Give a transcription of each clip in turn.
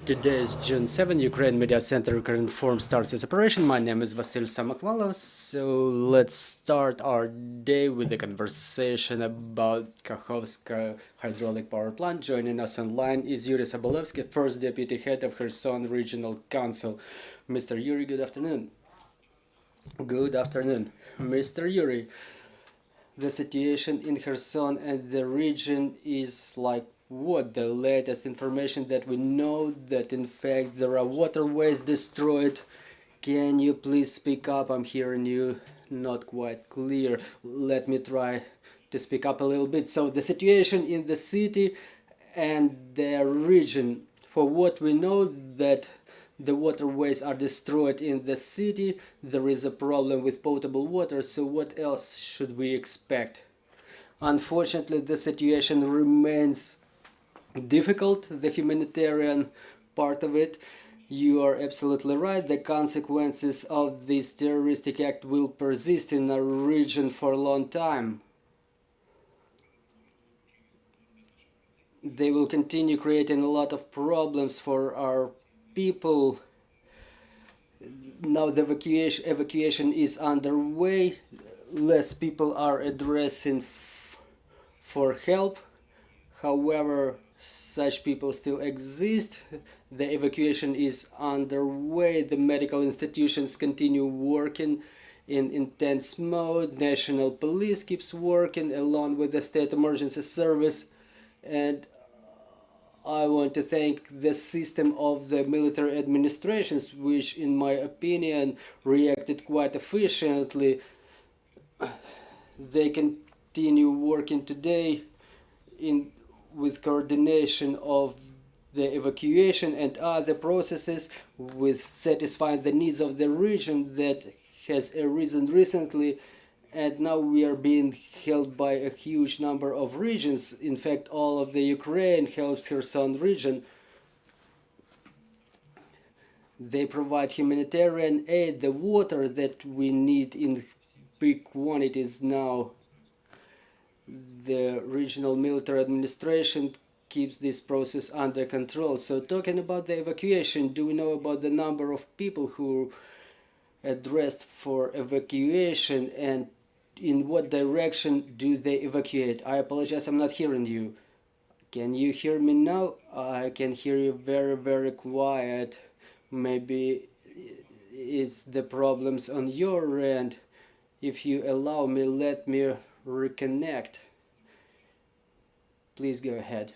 Today is June 7, Ukraine Media Center Ukrinform starts its operation. My name is Vasil Samakvalov, so let's start our day with a conversation about Kakhovskaya hydraulic power plant. Joining us online is Yuriy Sobolevskyi, first deputy head of Kherson Regional Council. Mr. Yuriy, good afternoon. Good afternoon. Mr. Yuriy, the situation in Kherson and the region is like what? The latest information that we know that in fact there are waterways destroyed. Can you please speak up? I'm hearing you not quite clear. Let me try to speak up a little bit. So the situation in the city and the region, for what we know that the waterways are destroyed in the city, there is a problem with potable water, so what else should we expect? Unfortunately, the situation remains difficult, the humanitarian part of it. You are absolutely right, the consequences of this terroristic act will persist in our region for a long time. They will continue creating a lot of problems for our people. Now the evacuation is underway. Less people are addressing for help. However, such people still exist. The evacuation is underway. The medical institutions continue working in intense mode. National police keeps working along with the state emergency service. And I want to thank the system of the military administrations, which in my opinion reacted quite efficiently. They continue working today with coordination of the evacuation and other processes, with satisfying the needs of the region that has arisen recently. And now we are being held by a huge number of regions. In fact, all of the Ukraine helps Kherson region. They provide humanitarian aid, the water that we need in big quantities now. The regional military administration keeps this process under control. So talking about the evacuation, do we know about the number of people who addressed for evacuation and in what direction do they evacuate? I apologize, I'm not hearing you. Can you hear me now? I can hear you very, very quiet. Maybe it's the problems on your end. If you allow me, let me reconnect. Please go ahead.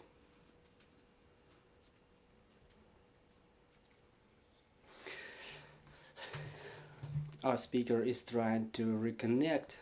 Our speaker is trying to reconnect.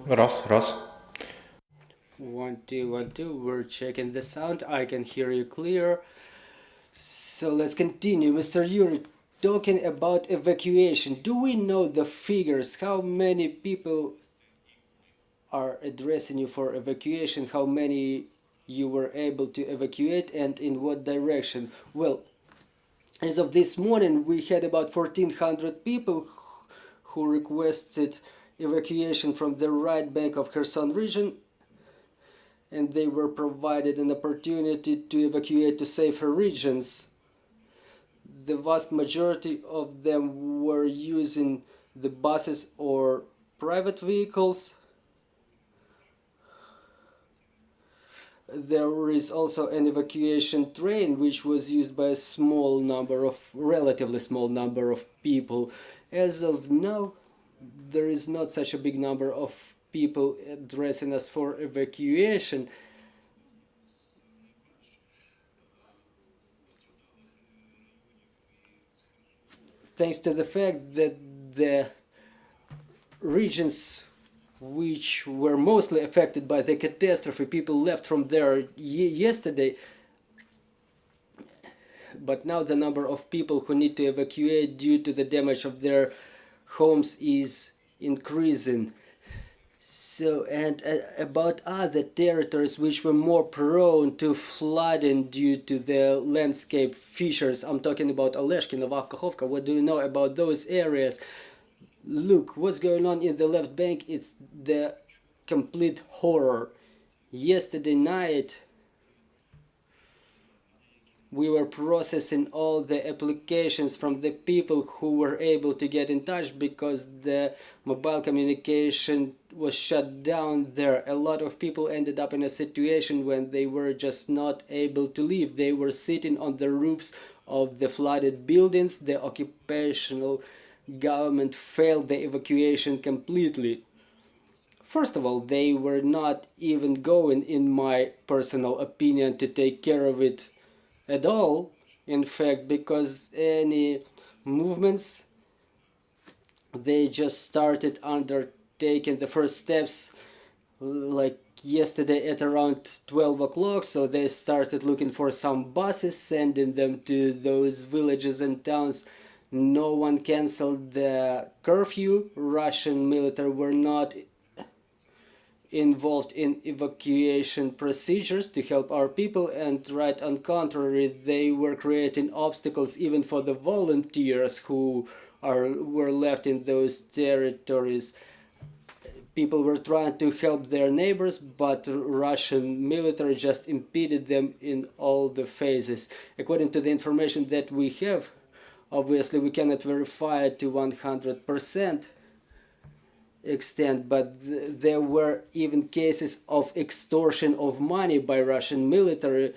Раз. 1 2 1 2, we're checking the sound. I can hear you clear. So let's continue. Mr. Yuriy, talking about evacuation, do we know the figures? How many people are addressing you for evacuation? How many you were able to evacuate and in what direction? Well, as of this morning, we had about 1,400 people who requested evacuation from the right bank of Kherson region, and they were provided an opportunity to evacuate to safer regions. The vast majority of them were using the buses or private vehicles. There is also an evacuation train which was used by a relatively small number of people. As of now, there is not such a big number of people addressing us for evacuation. thanks to the fact that the regions which were mostly affected by the catastrophe, people left from there yesterday, but now the number of people who need to evacuate due to the damage of their homes is increasing. So, and about other territories which were more prone to flooding due to the landscape features, I'm talking about Oleshki, Nova Kakhovka. What do you know about those areas? Look, what's going on in the left bank, it's the complete horror. Yesterday night, we were processing all the applications from the people who were able to get in touch because the mobile communication was shut down there. A lot of people ended up in a situation when they were just not able to leave. They were sitting on the roofs of the flooded buildings. The occupational government failed the evacuation completely. First of all, they were not even going, in my personal opinion, to take care of it at all, in fact, because any movements, they just started undertaking the first steps like yesterday at around 12 o'clock. So they started looking for some buses, sending them to those villages and towns. No one canceled the curfew. Russian military were not involved in evacuation procedures to help our people, and right on contrary, they were creating obstacles even for the volunteers who were left in those territories. People were trying to help their neighbors, but Russian military just impeded them in all the phases. According to the information that we have, obviously we cannot verify it to 100% extent, but there were even cases of extortion of money by Russian military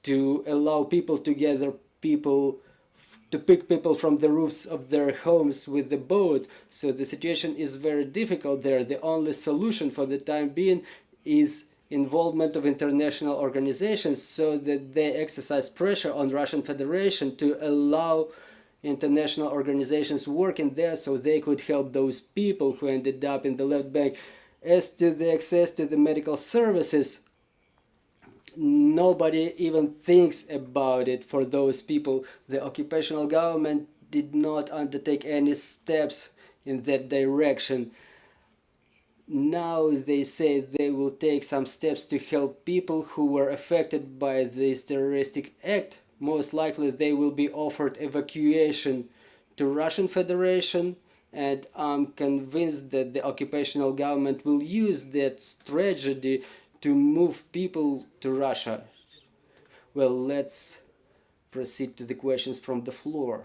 to allow people to gather people, to pick people from the roofs of their homes with the boat. So the situation is very difficult there. The only solution for the time being is involvement of international organizations so that they exercise pressure on Russian Federation to allow international organizations working there so they could help those people who ended up in the left bank. As to the access to the medical services, nobody even thinks about it for those people. The occupational government did not undertake any steps in that direction. Now they say they will take some steps to help people who were affected by this terroristic act. Most likely they will be offered evacuation to Russian Federation, and I'm convinced that the occupational government will use that tragedy to move people to Russia. Well, let's proceed to the questions from the floor.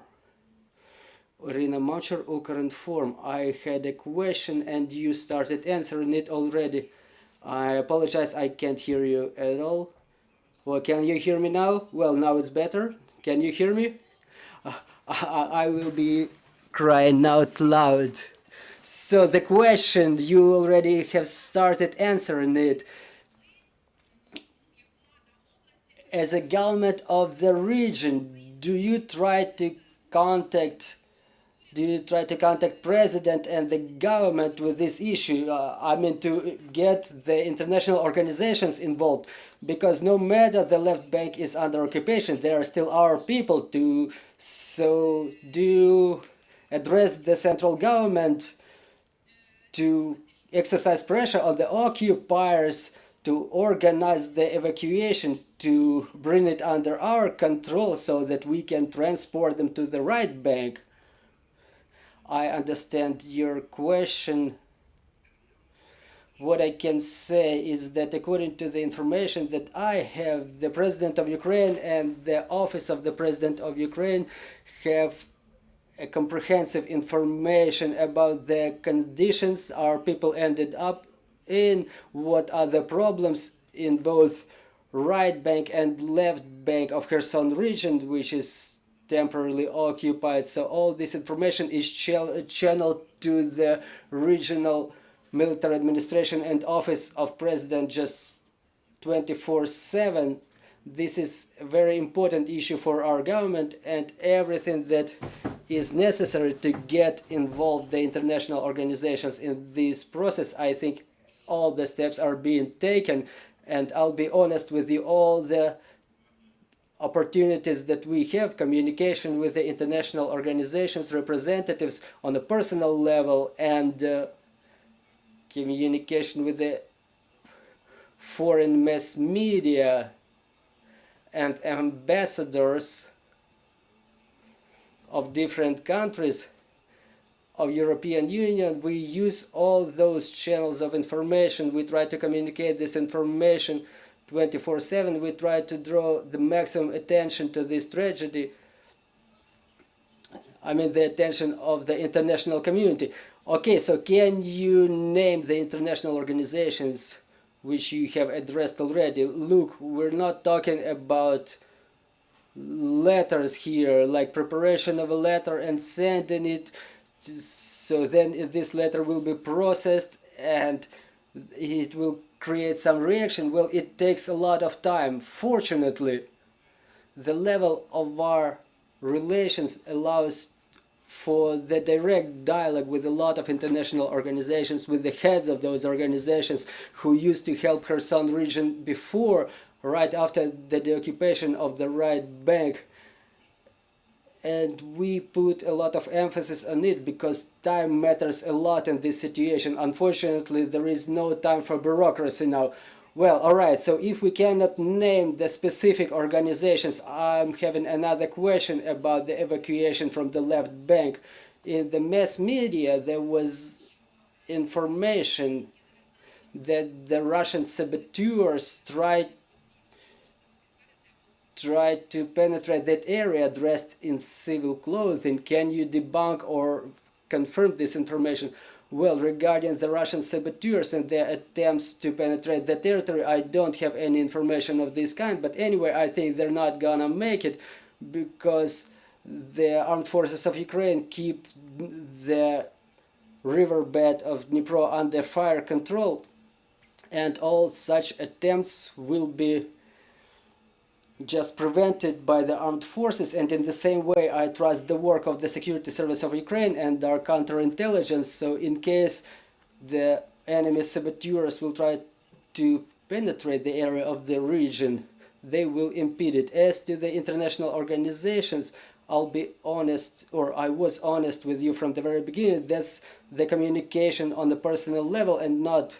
Irina Machar, Ukrinform. I had a question and you started answering it already. I apologize, I can't hear you at all. Well, can you hear me now? Well, now it's better. Can you hear me? I will be crying out loud. So the question, you already have started answering it. As a government of the region, do you try to contact president and the government with this issue? I mean, to get the international organizations involved, because no matter the left bank is under occupation, there are still our people to. So do you address the central government to exercise pressure on the occupiers to organize the evacuation, to bring it under our control so that we can transport them to the right bank? I understand your question. What I can say is that according to the information that I have, the President of Ukraine and the Office of the President of Ukraine have a comprehensive information about the conditions our people ended up in, what are the problems in both right bank and left bank of Kherson region, which is temporarily occupied. So all this information is channeled to the regional military administration and office of president just 24/7. This is a very important issue for our government, and everything that is necessary to get involved the international organizations in this process. I think all the steps are being taken, and I'll be honest with you, all the opportunities that we have, communication with the international organizations, representatives on a personal level, and communication with the foreign mass media and ambassadors of different countries of European Union. We use all those channels of information. We try to communicate this information 24/7. We try to draw the maximum attention to this tragedy. I mean, the attention of the international community. Okay, so can you name the international organizations which you have addressed already? Look, we're not talking about letters here, like preparation of a letter and sending it, so then this letter will be processed and it will create some reaction. Well, it takes a lot of time. Fortunately, the level of our relations allows for the direct dialogue with a lot of international organizations, with the heads of those organizations who used to help Kherson region before, right after the occupation of the right bank. And we put a lot of emphasis on it because time matters a lot in this situation. Unfortunately, there is no time for bureaucracy now. Well, alright, so if we cannot name the specific organizations, I'm having another question about the evacuation from the left bank. In the mass media, there was information that the Russian saboteurs tried to penetrate that area dressed in civil clothing. Can you debunk or confirm this information? Well, regarding the Russian saboteurs and their attempts to penetrate the territory, I don't have any information of this kind, but anyway, I think they're not gonna make it because the armed forces of Ukraine keep the riverbed of Dnipro under fire control, and all such attempts will be just prevented by the armed forces. And in the same way, I trust the work of the security service of Ukraine and our counterintelligence. So in case the enemy saboteurs will try to penetrate the area of the region, they will impede it. As to the international organizations, I'll be honest, or I was honest with you from the very beginning. That's the communication on the personal level and not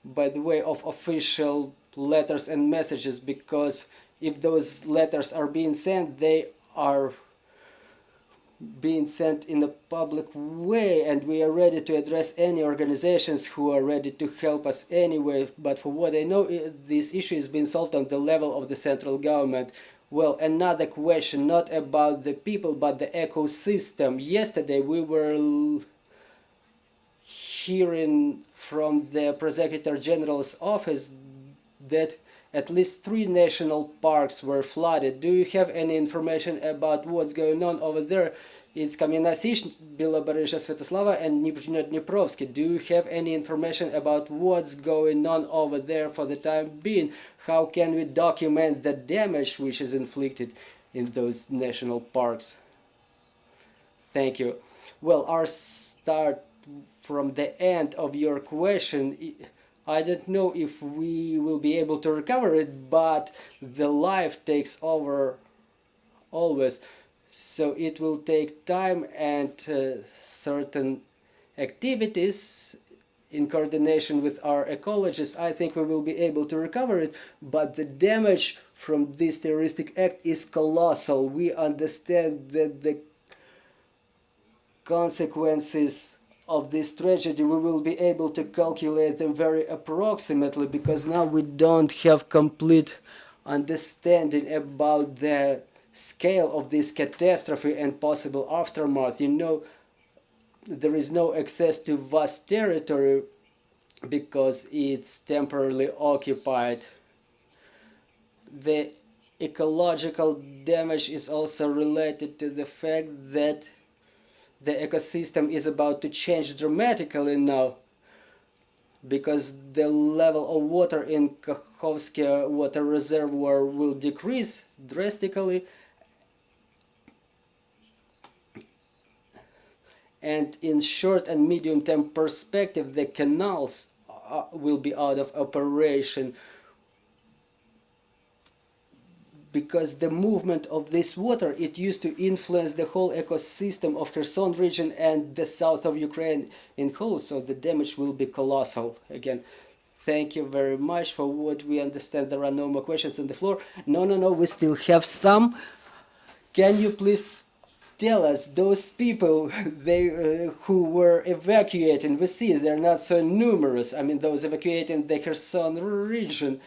by the way of official letters and messages, because if those letters are being sent, they are being sent in a public way, and we are ready to address any organizations who are ready to help us anyway. But for what I know, this issue is being solved on the level of the central government. Well, another question, not about the people, but the ecosystem. Yesterday we were hearing from the Prosecutor General's office that at least 3 national parks were flooded. Do you have any information about what's going on over there? It's Kam'yana-Sych, Biloberezhye, Svetoslava, and Nizhnodniprovsky. Do you have any information about what's going on over there for the time being? How can we document the damage which is inflicted in those national parks? Thank you. Well, I'll start from the end of your question. I don't know if we will be able to recover it, but the life takes over always. So it will take time and certain activities in coordination with our ecologists. I think we will be able to recover it, but the damage from this terroristic act is colossal. We understand that the consequences of this tragedy, we will be able to calculate them very approximately, because now we don't have complete understanding about the scale of this catastrophe and possible aftermath. You know, there is no access to vast territory because it's temporarily occupied. The ecological damage is also related to the fact that the ecosystem is about to change dramatically now, because the level of water in Kakhovskaya water reservoir will decrease drastically, and in short and medium term perspective the canals will be out of operation, because the movement of this water, it used to influence the whole ecosystem of Kherson region and the south of Ukraine in whole, so the damage will be colossal. Again, thank you very much. For what we understand, there are no more questions on the floor. No, we still have some. Can you please tell us, those people who were evacuating, we see they're not so numerous, I mean those evacuating the Kherson region,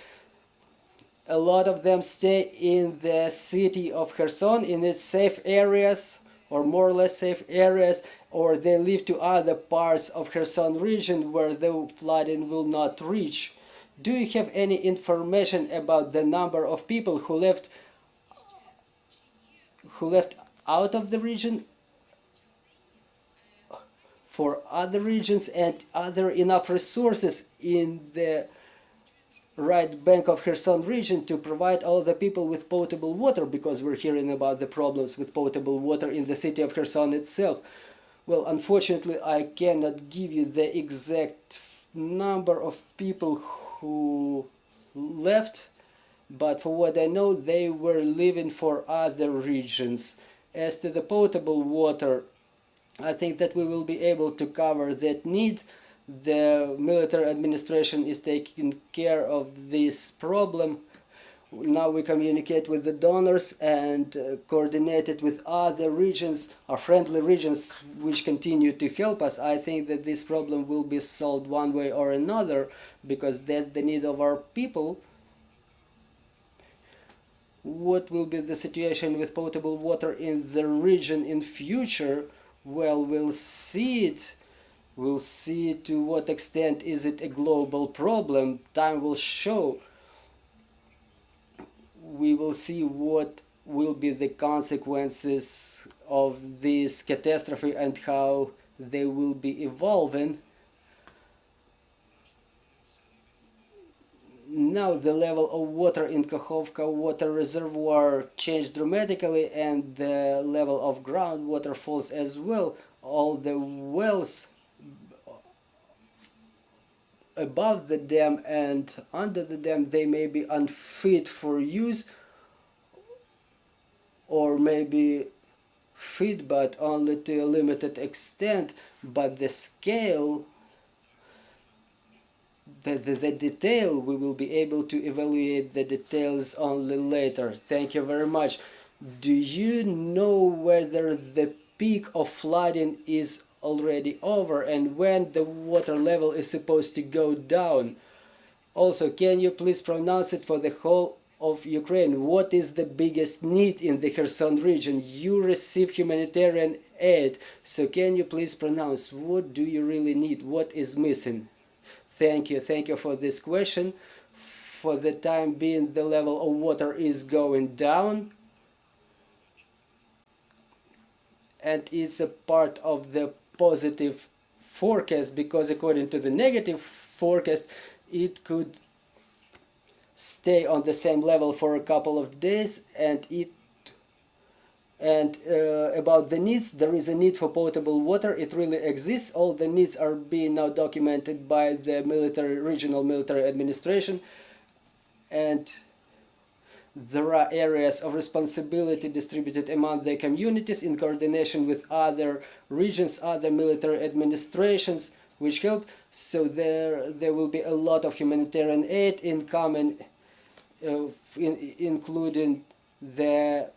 a lot of them stay in the city of Kherson, in its safe areas, or more or less safe areas, or they live to other parts of Kherson region where the flooding will not reach. Do you have any information about the number of people who left out of the region for other regions, and are there enough resources in the right bank of Kherson region to provide all the people with potable water, because we're hearing about the problems with potable water in the city of Kherson itself? Well, unfortunately, I cannot give you the exact number of people who left, but for what I know, they were living for other regions. As to the potable water, I think that we will be able to cover that need. The military administration is taking care of this problem. Now we communicate with the donors and coordinate it with other regions, our friendly regions, which continue to help us. I think that this problem will be solved one way or another, because that's the need of our people. What will be the situation with potable water in the region in future? Well, we'll see it. We'll see to what extent is it a global problem. Time will show. We will see what will be the consequences of this catastrophe and how they will be evolving. Now the level of water in Kakhovka water reservoir changed dramatically, and the level of groundwater falls as well. All the wells above the dam and under the dam, they may be unfit for use, or maybe fit but only to a limited extent, but the scale, the detail, we will be able to evaluate the details only later. Thank you very much. Do you know whether the peak of flooding is already over and when the water level is supposed to go down? Also, can you please pronounce it for the whole of Ukraine? What is the biggest need in the Kherson region? You receive humanitarian aid, so can you please pronounce what do you really need? What is missing? Thank you for this question. For the time being, the level of water is going down, and it's a part of the positive forecast, because according to the negative forecast, it could stay on the same level for a couple of days. And about the needs, there is a need for potable water. It really exists. All the needs are being now documented by the regional military administration, and there are areas of responsibility distributed among the communities in coordination with other regions, other military administrations, which help. So there will be a lot of humanitarian aid incoming, including the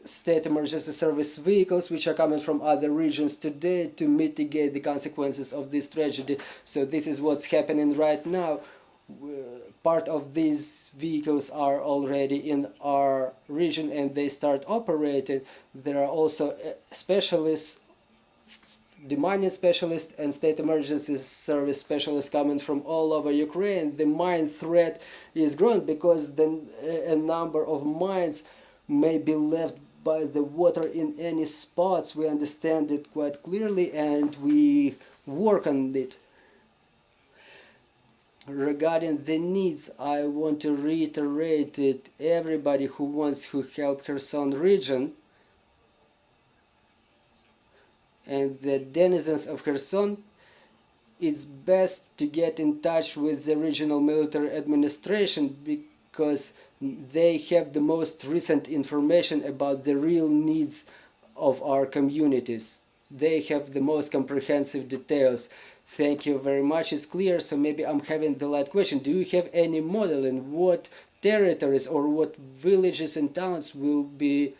state emergency service vehicles, which are coming from other regions today to mitigate the consequences of this tragedy. So this is what's happening right now. Part of these vehicles are already in our region and they start operating. There are also specialists, demining specialists and state emergency service specialists coming from all over Ukraine. The mine threat is growing because a number of mines may be left by the water in any spots. We understand it quite clearly and we work on it. Regarding the needs, I want to reiterate it. Everybody who wants to help Kherson region, and the denizens of Kherson, it's best to get in touch with the regional military administration because they have the most recent information about the real needs of our communities. They have the most comprehensive details. Thank you very much. It's clear, so maybe I'm having the last question. Do you have any model in what territories or what villages and towns will be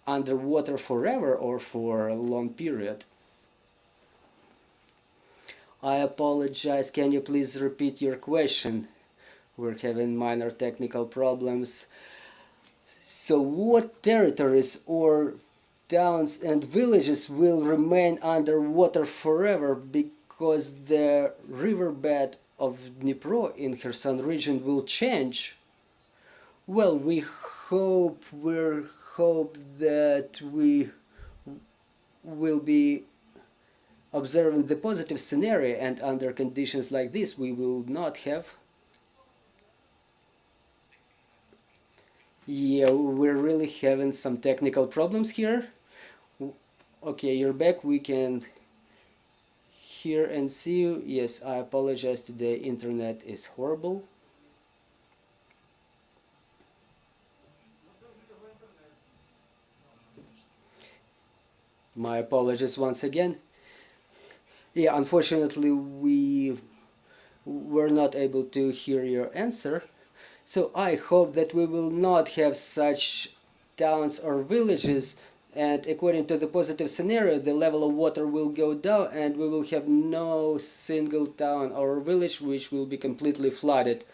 underwater forever or for a long period? I apologize. Can you please repeat your question? We're having minor technical problems. So what territories or towns and villages will remain underwater forever because the riverbed of Dnipro in Kherson region will change? Well, we hope that we will be observing the positive scenario, and under conditions like this we will not have. Yeah, we're really having some technical problems here. Okay, you're back. We can hear and see you. Yes, I apologize. Today internet is horrible. My apologies once again. Yeah, unfortunately we were not able to hear your answer. So I hope that we will not have such towns or villages, and according to the positive scenario the level of water will go down and we will have no single town or village which will be completely flooded.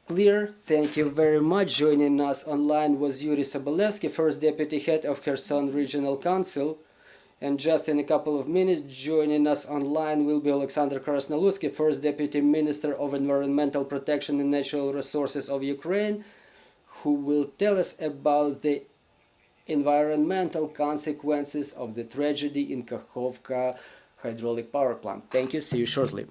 Clear. Thank you very much. Joining us online was Yuriy Sobolevskyi, first deputy head of Kherson Regional Council. And just in a couple of minutes, joining us online will be Alexander Krasnolutsky, first Deputy Minister of Environmental Protection and Natural Resources of Ukraine, who will tell us about the environmental consequences of the tragedy in Kakhovka hydraulic power plant. Thank you. See you shortly.